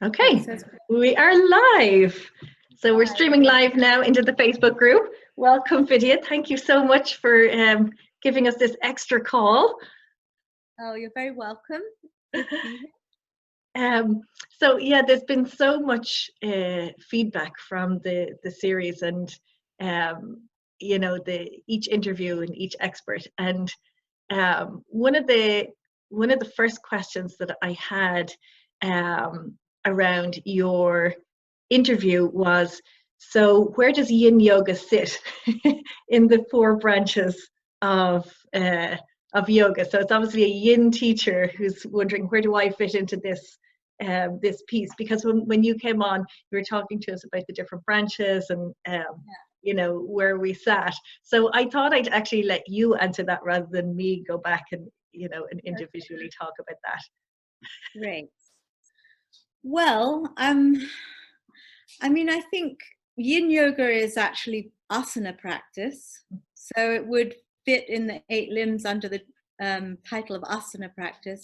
Okay, we are live. So we're streaming live now into the Facebook group. Welcome, Vidya. Thank you so much for giving us this extra call. Oh, you're very welcome. So yeah, there's been so much feedback from the series, and you know, each interview and each expert. And one of the first questions that I had around your interview was, so where does yin yoga sit in the four branches of yoga? So it's obviously a yin teacher who's wondering, where do I fit into this this piece? Because when you came on, you were talking to us about the different branches and you know, where we sat. So I thought I'd actually let you answer that rather than me go back and, you know, and individually talk about that. Great. Well, I mean, I think yin yoga is actually asana practice. So it would fit in the 8 limbs under the title of asana practice.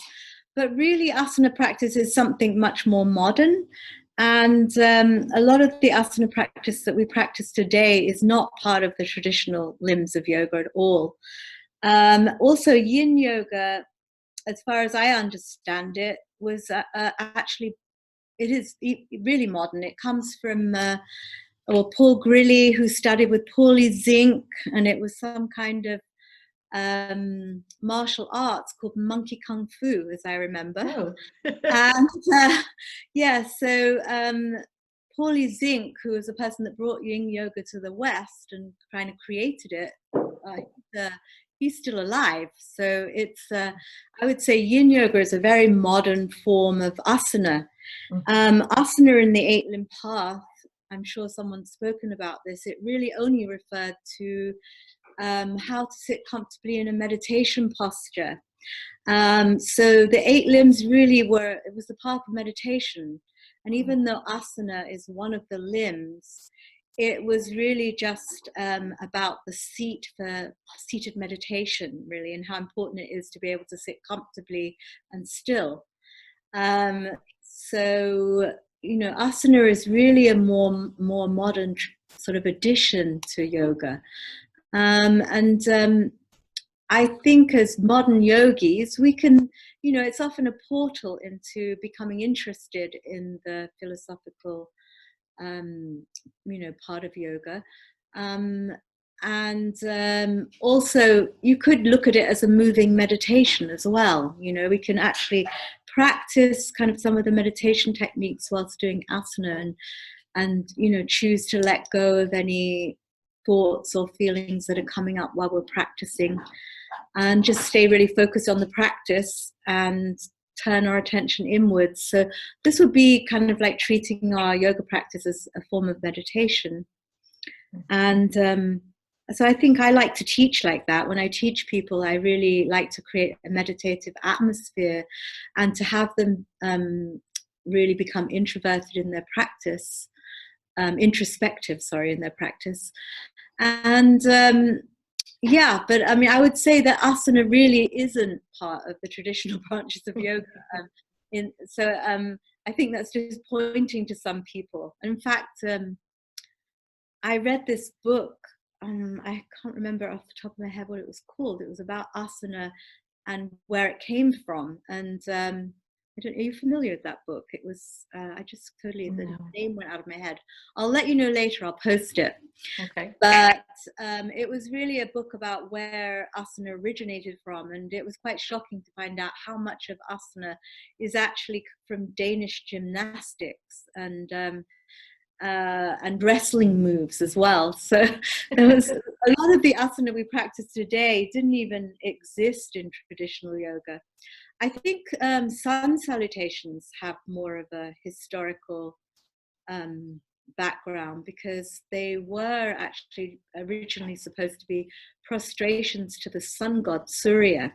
But really, asana practice is something much more modern. And a lot of the asana practice that we practice today is not part of the traditional limbs of yoga at all. Also, yin yoga, as far as I understand it, was actually, it is really modern. It comes from Paul Grilly, who studied with Paulie Zink, and it was some kind of martial arts called monkey kung fu, as I remember. Oh. And so Paulie Zink, who was the person that brought yin yoga to the West and kind of created it, he's still alive. So it's, I would say yin yoga is a very modern form of asana. Asana in the 8 limb path, I'm sure someone's spoken about this, it really only referred to how to sit comfortably in a meditation posture. So the 8 limbs really were, it was the path of meditation. And even though asana is one of the limbs, it was really just about the seat for seated meditation, really, and how important it is to be able to sit comfortably and still. So, you know, asana is really a more modern sort of addition to yoga. I think as modern yogis, we can, you know, it's often a portal into becoming interested in the philosophical, you know, part of yoga. Also, you could look at it as a moving meditation as well. You know, we can actually practice kind of some of the meditation techniques whilst doing asana and you know, choose to let go of any thoughts or feelings that are coming up while we're practicing, and just stay really focused on the practice and turn our attention inwards. So this would be kind of like treating our yoga practice as a form of meditation. And so I think I like to teach like that. When I teach people, I really like to create a meditative atmosphere and to have them really become introverted in their practice, introspective, in their practice. And but I mean, I would say that asana really isn't part of the traditional branches of yoga. I think that's just pointing to some people. In fact, I read this book. I can't remember off the top of my head what it was called. It was about asana and where it came from. And are you familiar with that book? It was, I just totally, the name went out of my head. I'll let you know later, I'll post it. Okay. But it was really a book about where asana originated from. And it was quite shocking to find out how much of asana is actually from Danish gymnastics and wrestling moves as well. So there was a lot of the asana we practice today didn't even exist in traditional yoga. I think sun salutations have more of a historical background, because they were actually originally supposed to be prostrations to the sun god Surya.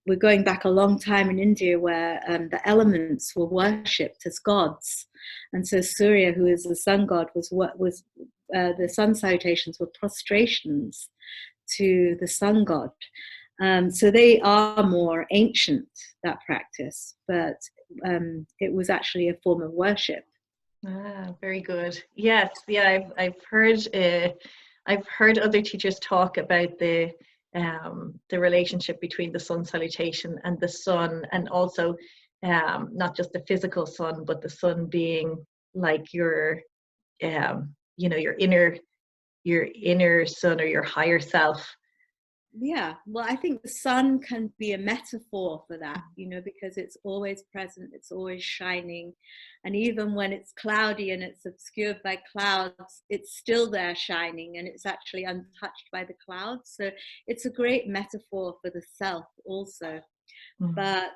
We're going back a long time in India where the elements were worshipped as gods. And so Surya, who is the sun god, was the sun salutations were prostrations to the sun god. So they are more ancient, that practice, but it was actually a form of worship. Ah, very good. Yes, yeah, I've heard other teachers talk about the relationship between the sun salutation and the sun, and also not just the physical sun, but the sun being like your your inner sun or your higher self. Yeah, well, I think the sun can be a metaphor for that, you know, because it's always present, it's always shining. And even when it's cloudy and it's obscured by clouds, it's still there shining, and it's actually untouched by the clouds. So it's a great metaphor for the self also. Mm. But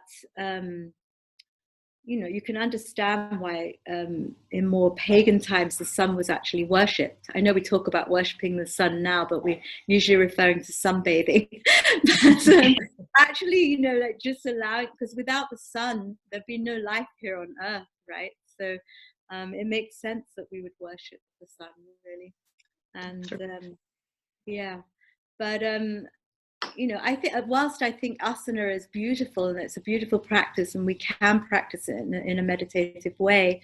you know, you can understand why in more pagan times the sun was actually worshipped. I know we talk about worshipping the sun now, but we're usually referring to sunbathing. But actually, you know, like just allowing, because without the sun, there'd be no life here on Earth, right? So it makes sense that we would worship the sun, really. And yeah, but you know, I think whilst I think asana is beautiful and it's a beautiful practice and we can practice it in a meditative way,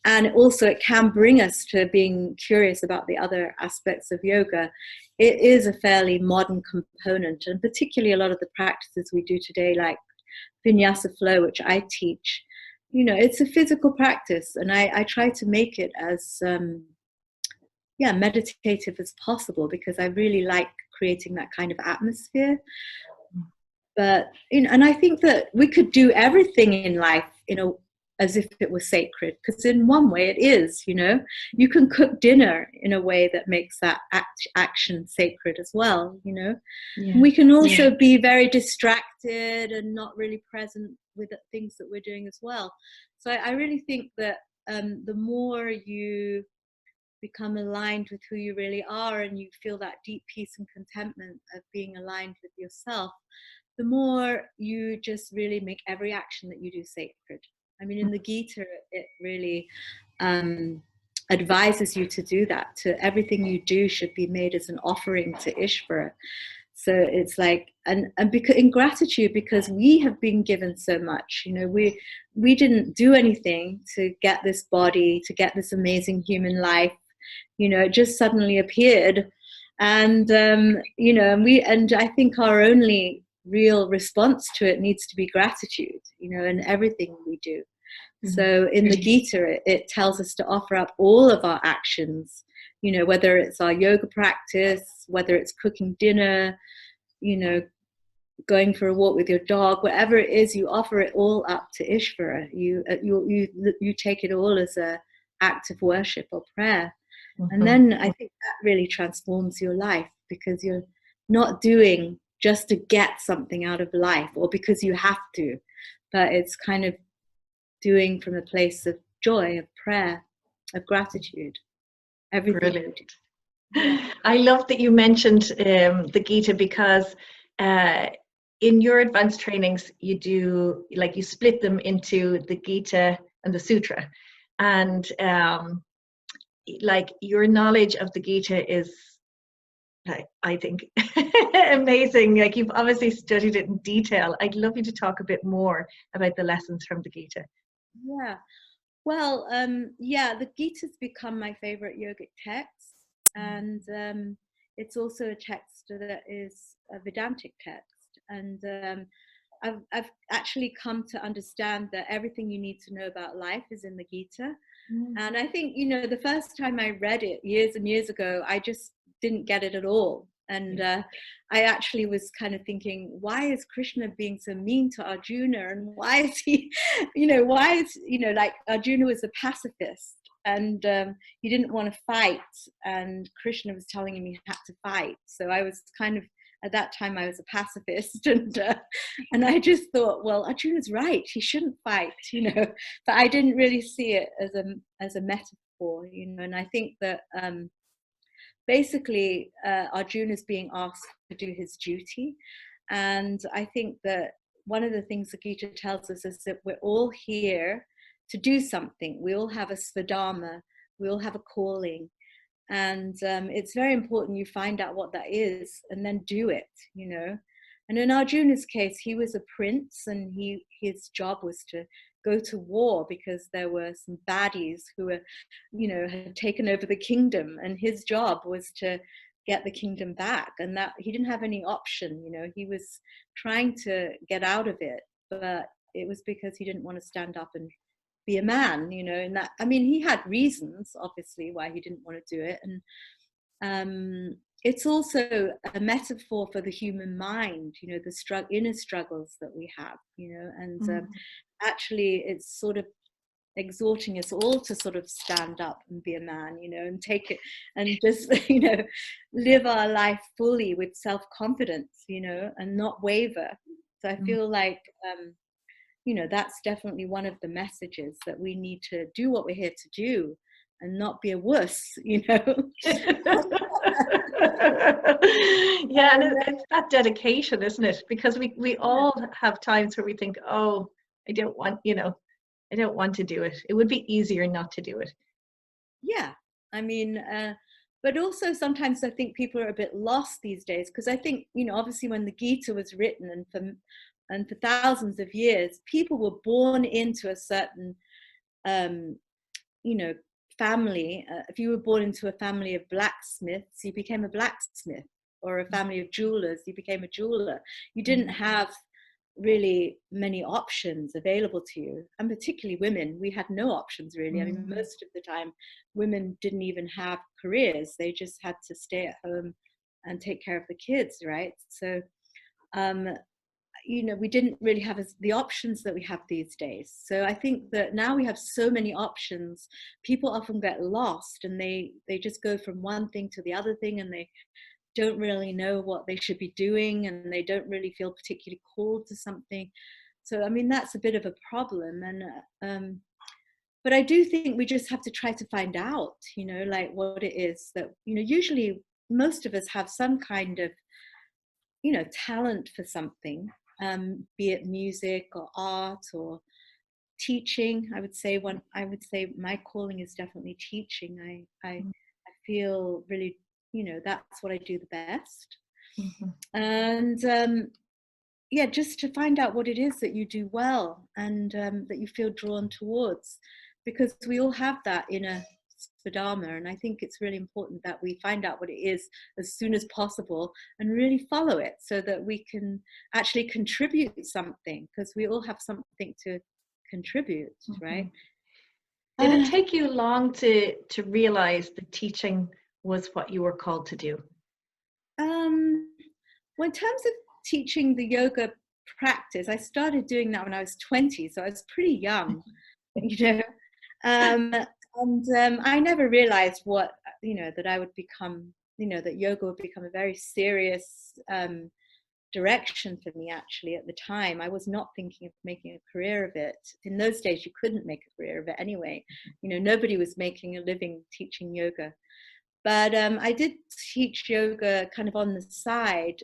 and also it can bring us to being curious about the other aspects of yoga, it is a fairly modern component, and particularly a lot of the practices we do today, like vinyasa flow, which I teach, you know, it's a physical practice, and I try to make it as meditative as possible, because I really like creating that kind of atmosphere. But you know, and I think that we could do everything in life, you know, as if it was sacred, because in one way it is, you know. You can cook dinner in a way that makes that action sacred as well, you know. Yeah. We can also be very distracted and not really present with the things that we're doing as well. So I really think that the more you become aligned with who you really are, and you feel that deep peace and contentment of being aligned with yourself, the more you just really make every action that you do sacred. I mean, in the Gita, it really advises you to do that. To everything you do should be made as an offering to Ishvara. So it's like, and because in gratitude, because we have been given so much, you know, we didn't do anything to get this body, to get this amazing human life. You know, it just suddenly appeared, and you know, and I think our only real response to it needs to be gratitude, you know, in everything we do. Mm-hmm. So in the Gita, it tells us to offer up all of our actions, you know, whether it's our yoga practice, whether it's cooking dinner, you know, going for a walk with your dog, whatever it is, you offer it all up to Ishvara. You take it all as a act of worship or prayer. Mm-hmm. And then I think that really transforms your life, because you're not doing just to get something out of life or because you have to, but it's kind of doing from a place of joy, of prayer, of gratitude. Everything. Brilliant. Yeah. I love that you mentioned the Gita, because in your advanced trainings, you do, like, you split them into the Gita and the Sutra, and like, your knowledge of the Gita is, I think, amazing. Like, you've obviously studied it in detail. I'd love you to talk a bit more about the lessons from the Gita. Yeah, well, the Gita's become my favorite yogic text, and it's also a text that is a Vedantic text, and I've actually come to understand that everything you need to know about life is in the Gita. And I think, you know, the first time I read it years and years ago, I just didn't get it at all. And I actually was kind of thinking, why is Krishna being so mean to Arjuna? And why is he, you know, like Arjuna was a pacifist, and he didn't want to fight. And Krishna was telling him he had to fight. So I was kind of, at that time, I was a pacifist, and I just thought, well, Arjuna's right; he shouldn't fight, you know. But I didn't really see it as a metaphor, you know. And I think that basically Arjuna's being asked to do his duty, and I think that one of the things the Gita tells us is that we're all here to do something. We all have a svadharma. We all have a calling. And it's very important you find out what that is and then do it, you know. And in Arjuna's case, he was a prince, and his job was to go to war because there were some baddies who were, had taken over the kingdom, and his job was to get the kingdom back, and that he didn't have any option. He was trying to get out of it, but it was because he didn't want to stand up and be a man, and that, I mean, he had reasons obviously why he didn't want to do it. And it's also a metaphor for the human mind, the inner struggles that we have, and actually it's sort of exhorting us all to sort of stand up and be a man, and take it and just, live our life fully with self-confidence, and not waver. So I feel like, that's definitely one of the messages, that we need to do what we're here to do and not be a wuss, Yeah, and it's that dedication, isn't it? Because we all have times where we think, oh, I don't want to do it. It would be easier not to do it. Yeah, I mean, but also sometimes I think people are a bit lost these days, because I think, obviously when the Gita was written, and for thousands of years, people were born into a certain, family. If you were born into a family of blacksmiths, you became a blacksmith, or a family of jewelers, you became a jeweler. You didn't have really many options available to you, and particularly women, we had no options really. I mean, most of the time women didn't even have careers, they just had to stay at home and take care of the kids, right? So we didn't really have the options that we have these days. So I think that now we have so many options, people often get lost, and they just go from one thing to the other thing, and they don't really know what they should be doing, and they don't really feel particularly called to something. So I mean, that's a bit of a problem. And but I do think we just have to try to find out, like what it is that, usually most of us have some kind of, talent for something, be it music or art or teaching. I would say my calling is definitely teaching. I feel really, that's what I do the best. And yeah, just to find out what it is that you do well, and that you feel drawn towards, because we all have that inner Swadharma, and I think it's really important that we find out what it is as soon as possible and really follow it, so that we can actually contribute something, because we all have something to contribute, right? Did it take you long to realize that teaching was what you were called to do? Well, in terms of teaching the yoga practice, I started doing that when I was 20, so I was pretty young, and I never realized that I would become, that yoga would become a very serious direction for me. Actually, at the time, I was not thinking of making a career of it. In those days, you couldn't make a career of it anyway. Nobody was making a living teaching yoga. But I did teach yoga kind of on the side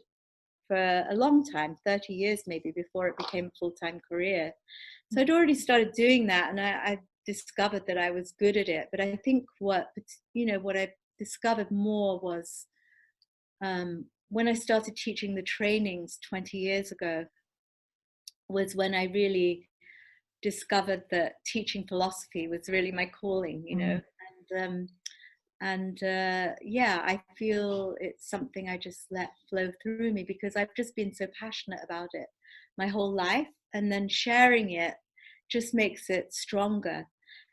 for a long time, 30 years maybe, before it became a full-time career. So I'd already started doing that, and I discovered that I was good at it. But I think what I discovered more was when I started teaching the trainings 20 years ago, was when I really discovered that teaching philosophy was really my calling, and yeah, I feel it's something I just let flow through me, because I've just been so passionate about it my whole life, and then sharing it just makes it stronger.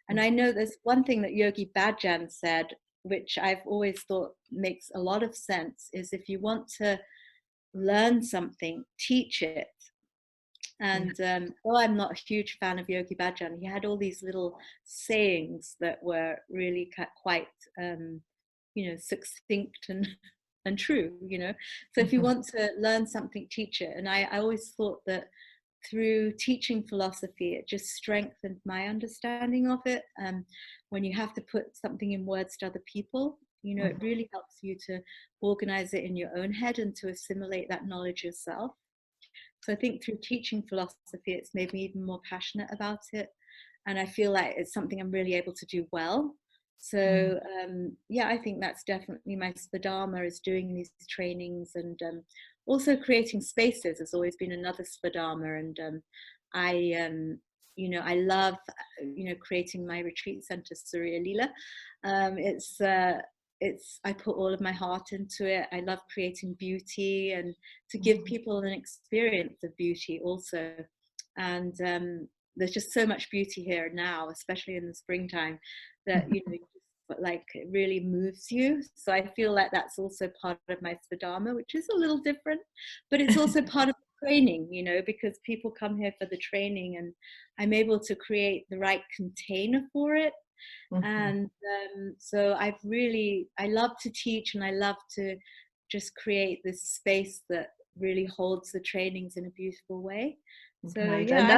And I know there's one thing that Yogi Bhajan said, which I've always thought makes a lot of sense, is if you want to learn something, teach it. And though I'm not a huge fan of Yogi Bhajan, he had all these little sayings that were really quite, succinct and true, So if you want to learn something, teach it. And I always thought that through teaching philosophy, it just strengthened my understanding of it. When you have to put something in words to other people, it really helps you to organize it in your own head and to assimilate that knowledge yourself. So I think through teaching philosophy, it's made me even more passionate about it. And I feel like it's something I'm really able to do well. So yeah, I think that's definitely my Swadharma, is doing these trainings, and also creating spaces has always been another Swadharma. And you know, I love, you know, creating my retreat center, Surya Leela. I put all of my heart into it. I love creating beauty and to give people an experience of beauty also. And there's just so much beauty here now, especially in the springtime, that, you know, like it really moves you. So I feel like that's also part of my Svadharma, which is a little different, but it's also part of the training, you know, because people come here for the training and I'm able to create the right container for it. And so I love to teach, and I love to just create this space that really holds the trainings in a beautiful way. So Right. yeah, And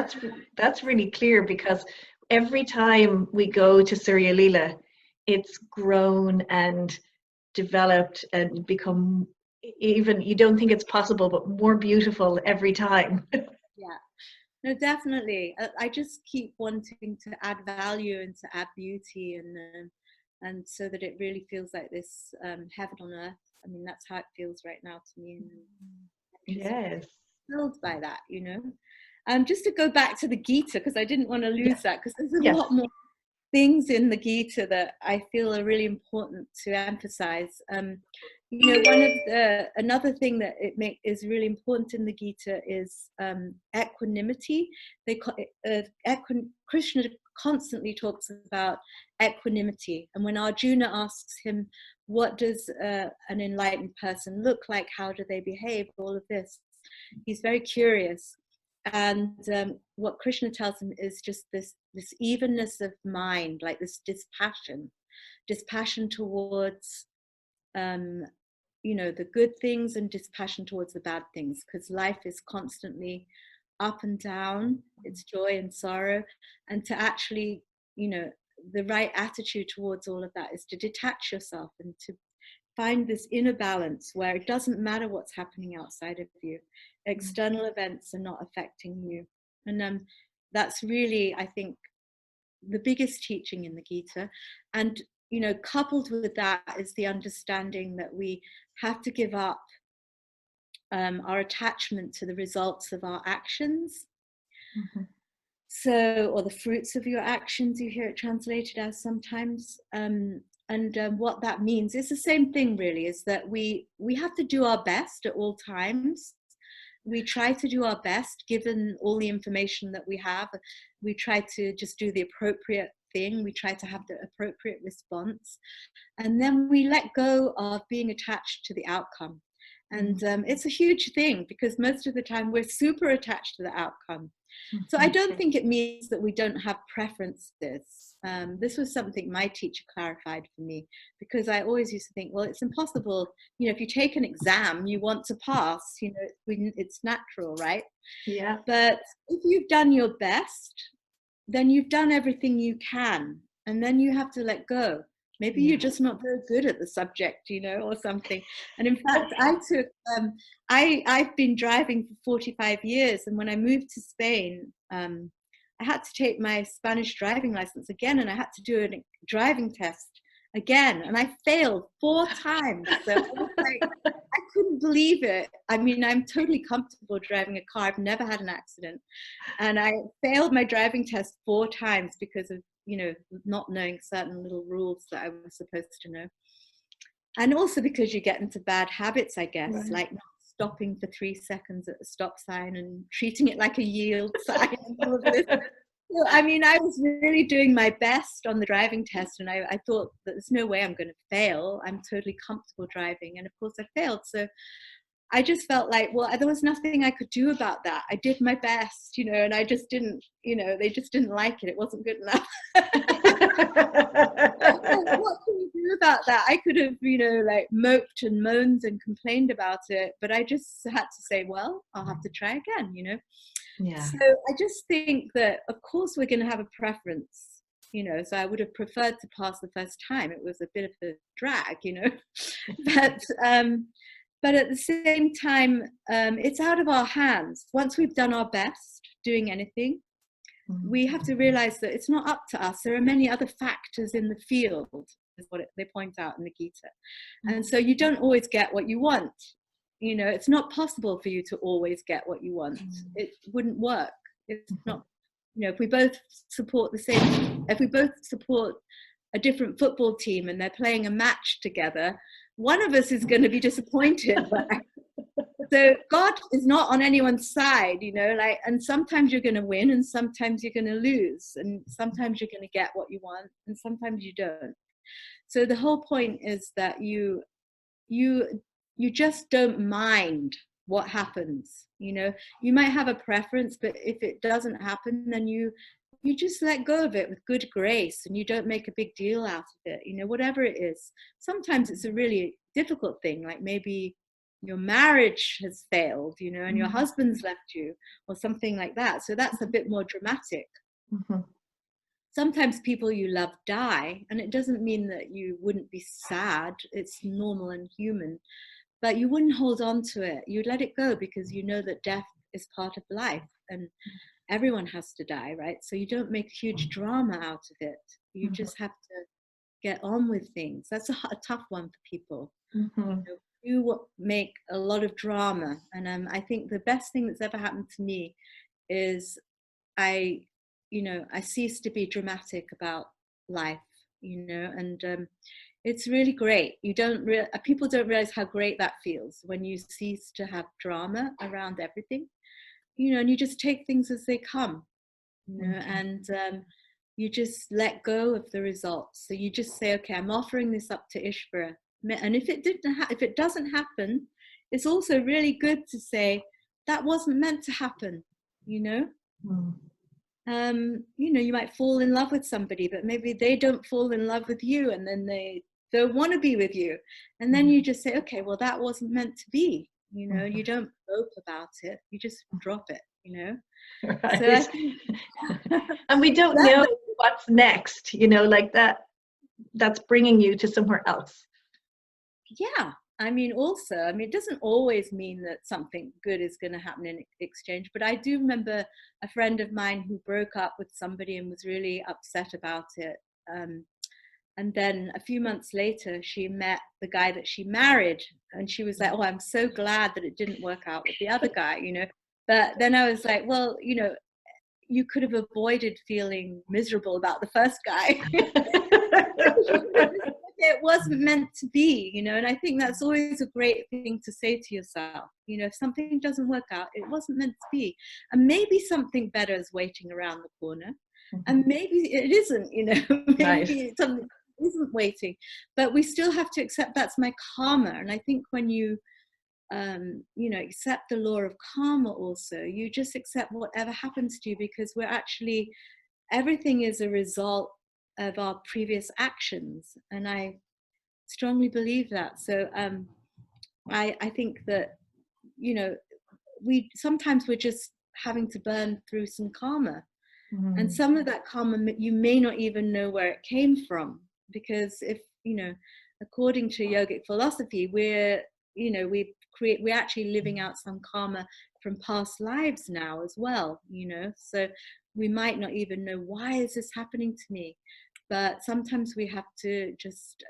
that's really clear, because every time we go to Surya Leela, it's grown and developed and become, even, you don't think it's possible, but more beautiful every time. yeah. No, definitely. I just keep wanting to add value and to add beauty, and so that it really feels like this heaven on earth. I mean, that's how it feels right now to me, and I'm just Yes. thrilled by that, you know. Just to go back to the Gita, because I didn't want to Yeah. lose that, because there's a Yes. lot more things in the Gita that I feel are really important to emphasize. You know, another thing that is really important in the Gita is equanimity. Krishna constantly talks about equanimity, and when Arjuna asks him, "What does an enlightened person look like? How do they behave?" All of this, he's very curious. And what Krishna tells him is just this evenness of mind, like this dispassion towards you know, the good things, and dispassion towards the bad things, because life is constantly up and down, it's joy and sorrow, and to actually, you know, the right attitude towards all of that is to detach yourself and to find this inner balance where it doesn't matter what's happening outside of you. External events are not affecting you. And that's really, I think, the biggest teaching in the Gita. And, you know, coupled with that is the understanding that we have to give up our attachment to the results of our actions. So, or the fruits of your actions, you hear it translated as sometimes. What that means is the same thing, really, is that we have to do our best at all times. We try to do our best given all the information that we have. We try to just do the appropriate thing. We try to have the appropriate response. And then we let go of being attached to the outcome. And it's a huge thing, because most of the time we're super attached to the outcome. So I don't think it means that we don't have preferences. This was something my teacher clarified for me, because I always used to think, well, it's impossible. You know, if you take an exam, you want to pass, you know, it's natural, right? Yeah. But if you've done your best, then you've done everything you can, and then you have to let go. Maybe you're just not very good at the subject, you know, or something. And in fact, I've been driving for 45 years. And when I moved to Spain, I had to take my Spanish driving license again, and I had to do a driving test again. And I failed 4 times. So I was like, I couldn't believe it. I mean, I'm totally comfortable driving a car. I've never had an accident. And I failed my driving test 4 times because of, you know, not knowing certain little rules that I was supposed to know. And also because you get into bad habits, I guess, like not stopping for 3 seconds at the stop sign and treating it like a yield sign and all of this. So, I mean, I was really doing my best on the driving test, and I thought that there's no way I'm going to fail. I'm totally comfortable driving. And of course I failed. So I just felt like, well, there was nothing I could do about that. I did my best, you know, and I just didn't, you know, they just didn't like it. It wasn't good enough. What can you do about that? I could have, you know, like moped and moaned and complained about it, but I just had to say, well, I'll have to try again, you know. Yeah. So I just think that, of course, we're going to have a preference, you know, so I would have preferred to pass the first time. It was a bit of a drag, you know, but at the same time, it's out of our hands. Once we've done our best doing anything, we have to realize that it's not up to us. There are many other factors in the field, is what they point out in the Gita. And so you don't always get what you want. You know, it's not possible for you to always get what you want. It wouldn't work. It's not you know, if we both support the same, if we both support a different football team and they're playing a match together, one of us is going to be disappointed. So God is not on anyone's side, you know, like, and sometimes you're going to win and sometimes you're going to lose, and sometimes you're going to get what you want and sometimes you don't. So the whole point is that you just don't mind what happens. You know, you might have a preference, but if it doesn't happen, then you just let go of it with good grace, and you don't make a big deal out of it, you know, whatever it is. Sometimes it's a really difficult thing, like maybe your marriage has failed, you know, and your husband's left you or something like that. So that's a bit more dramatic. Mm-hmm. Sometimes people you love die, and it doesn't mean that you wouldn't be sad. It's normal and human, but you wouldn't hold on to it. You'd let it go because you know that death is part of life and everyone has to die, right? So you don't make huge drama out of it. You just have to get on with things. That's a tough one for people. Mm-hmm. You know, you make a lot of drama, and I think the best thing that's ever happened to me is I ceased to be dramatic about life, you know, and it's really great. People don't realize how great that feels when you cease to have drama around everything, you know, and you just take things as they come, you know, and you just let go of the results. So you just say, okay, I'm offering this up to Ishvara, and if it doesn't happen, it's also really good to say that wasn't meant to happen, you know. You know, you might fall in love with somebody, but maybe they don't fall in love with you, and then they don't want to be with you, and then you just say, okay, well, that wasn't meant to be, you know. You don't mope about it, you just drop it, you know. Right. So I think and we don't know what's next, you know, like that's bringing you to somewhere else. Yeah, I mean, it doesn't always mean that something good is going to happen in exchange, but I do remember a friend of mine who broke up with somebody and was really upset about it. And then a few months later, she met the guy that she married, and she was like, oh, I'm so glad that it didn't work out with the other guy, you know. But then I was like, well, you know, you could have avoided feeling miserable about the first guy. It wasn't meant to be, you know. And I think that's always a great thing to say to yourself, you know, if something doesn't work out, it wasn't meant to be, and maybe something better is waiting around the corner, and maybe it isn't, you know. Maybe something isn't waiting, but we still have to accept that's my karma. And I think when you you know, accept the law of karma, also you just accept whatever happens to you, because everything is a result of our previous actions, and I strongly believe that. So I think that, you know, sometimes we're just having to burn through some karma, and some of that karma you may not even know where it came from, because if, you know, according to yogic philosophy, we're actually living out some karma from past lives now as well, you know. So we might not even know, why is this happening to me? But sometimes we have to just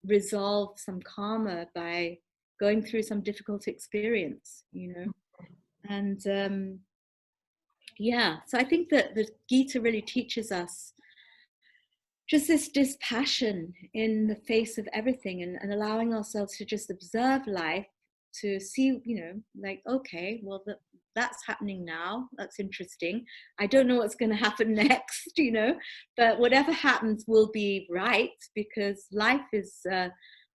resolve some karma by going through some difficult experience, you know. And yeah, so I think that the Gita really teaches us just this dispassion in the face of everything, and allowing ourselves to just observe life, to see, you know, like, okay, well, that's happening now. That's interesting. I don't know what's going to happen next, you know, but whatever happens will be right, because life is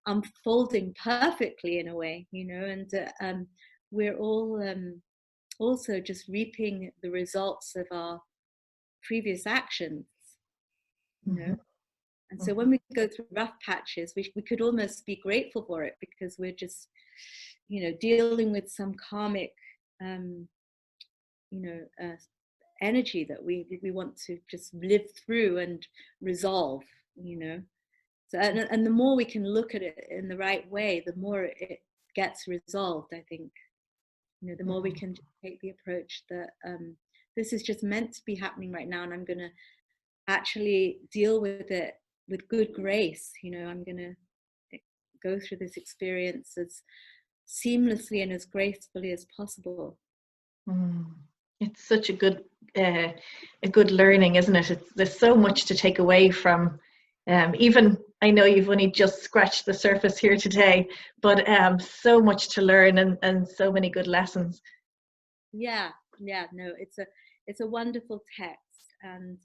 unfolding perfectly in a way, you know, and we're all also just reaping the results of our previous actions, you know. And so when we go through rough patches, we could almost be grateful for it, because we're just, you know, dealing with some karmic, you know, energy that we want to just live through and resolve, you know. So and the more we can look at it in the right way, the more it gets resolved, I think. You know, the more we can take the approach that this is just meant to be happening right now, and I'm going to actually deal with it with good grace. You know, I'm going to go through this experience as seamlessly and as gracefully as possible. It's such a good learning, isn't it? There's so much to take away from. Even I know you've only just scratched the surface here today, but so much to learn and so many good lessons. Yeah, yeah, no, it's a wonderful text, and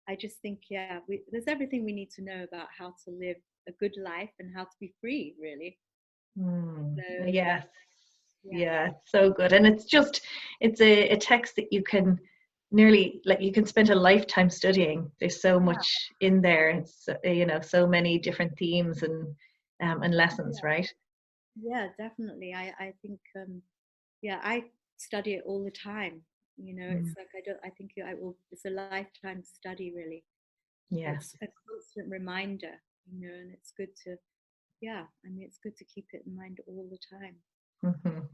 I just think, yeah, there's everything we need to know about how to live a good life and how to be free, really. So Yes, yeah, yeah, it's so good. And it's a text that you can nearly, like, you can spend a lifetime studying. There's so yeah, much in there. It's, so many different themes and lessons, yeah, right? yeah, definitely. I think yeah, I study it all the time. It's Mm, like I think I will. It's a lifetime study, really. yes. It's a constant reminder, and it's good to, yeah, I mean, it's good to keep it in mind all the time. Hmm.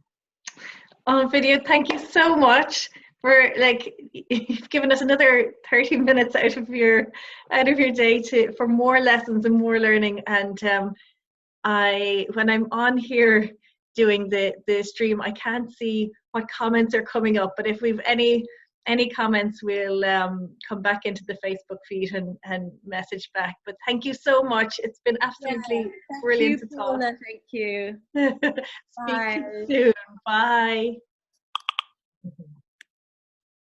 Oh, Vidya, thank you so much for, like, you've given us another 30 minutes out of your day for more lessons and more learning. And when I'm on here doing the stream, I can't see what comments are coming up. But if we've any comments, we'll come back into the Facebook feed and message back. But thank you so much. It's been Yeah, absolutely thank brilliant you, to talk. Paula. Thank you. Speak to you Bye. soon. Bye.